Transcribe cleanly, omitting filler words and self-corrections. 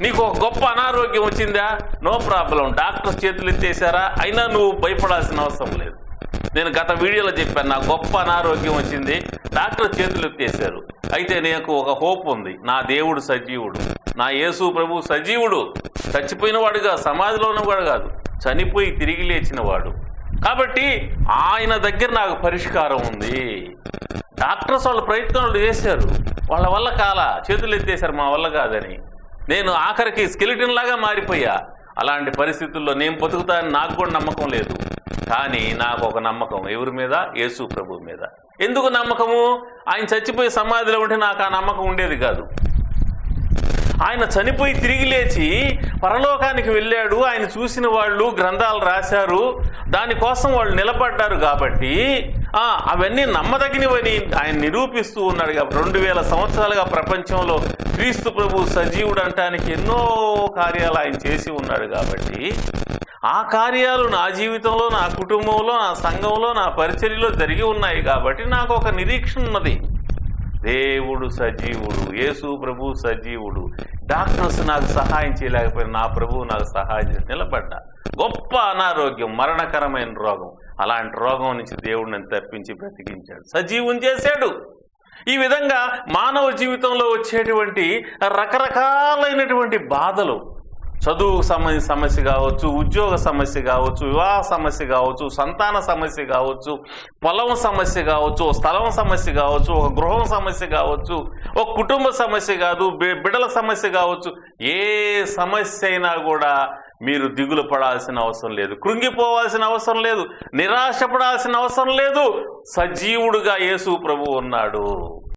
నీకు ఒక గొప్ప అనారోగ్యం వచ్చిందా, నో ప్రాబ్లం, డాక్టర్ చేతులు ఎత్తేసారా, అయినా నువ్వు భయపడాల్సిన అవసరం లేదు. నేను గత వీడియోలో చెప్పాను, నాకు గొప్ప అనారోగ్యం వచ్చింది, డాక్టర్ చేతులు ఎత్తేసారు, అయితే నాకు ఒక హోప్ ఉంది, నా దేవుడు సజీవుడు, నా యేసు ప్రభు సజీవుడు, చచ్చిపోయిన వాడుగా, సమాధిలో ఉన్నవాడు కాదు, చనిపోయి తిరిగి లేచిన వాడు. కాబట్టి ఆయన దగ్గర నాకు పరిష్కారం ఉంది. డాక్టర్స్ వాళ్ళ ప్రయత్నాలు చేశారు, వాళ్ళ వల్ల చేతులు ఎత్తేసారు, మా వల్ల కాదని. నేను ఆఖరికి స్కెలిటన్ లాగా మారిపోయా. అలాంటి పరిస్థితుల్లో నేను బతుకుతానని నాకు కూడా నమ్మకం లేదు. కానీ నాకు ఒక నమ్మకం, ఎవరి మీద? యేసు ప్రభు మీద. ఎందుకు నమ్మకము? ఆయన చచ్చిపోయి సమాధిలో ఉంటే నాకు ఆ నమ్మకం ఉండేది కాదు. ఆయన చనిపోయి తిరిగి లేచి పరలోకానికి వెళ్ళాడు, ఆయన చూసిన వాళ్ళు గ్రంథాలు రాశారు, దానికోసం వాళ్ళు నిలబడ్డారు. కాబట్టి అవన్నీ నమ్మదగినవని ఆయన నిరూపిస్తూ ఉన్నాడు. కాబట్టి 2000 సంవత్సరాలుగా ప్రపంచంలో క్రీస్తు ప్రభు సజీవుడు అంటానికి ఎన్నో కార్యాలు ఆయన చేసి ఉన్నాడు. కాబట్టి ఆ కార్యాలు నా జీవితంలో, నా కుటుంబంలో, నా సంఘంలో, నా పరిచర్యలో జరిగి ఉన్నాయి. కాబట్టి నాకు ఒక నిరీక్షణ ఉన్నది, దేవుడు సజీవుడు, యేసు ప్రభు సజీవుడు. డాక్టర్స్ నాకు సహాయం చేయలేకపోయినా నా ప్రభువు నాకు సహాయం చేసి నిలబడ్డా. గొప్ప అనారోగ్యం, మరణకరమైన రోగం, అలాంటి రోగం నుంచి దేవుడు నన్ను తప్పించి బ్రతికించాడు, సజీవం చేశాడు. ఈ విధంగా మానవ జీవితంలో వచ్చేటువంటి రకరకాలైనటువంటి బాధలు, చదువు సమస్య కావచ్చు, ఉద్యోగ సమస్య కావచ్చు, వివాహ సమస్య కావచ్చు, సంతాన సమస్య కావచ్చు, పొలం సమస్య కావచ్చు, స్థలం సమస్య కావచ్చు, ఒక గృహం సమస్య కావచ్చు, ఒక కుటుంబ సమస్య కాదు, బిడ్డల సమస్య కావచ్చు, ఏ సమస్య అయినా కూడా మీరు దిగులు పడాల్సిన అవసరం లేదు, కృంగిపోవాల్సిన అవసరం లేదు, నిరాశపడాల్సిన అవసరం లేదు. సజీవుడుగా యేసు ప్రభువు ఉన్నాడు.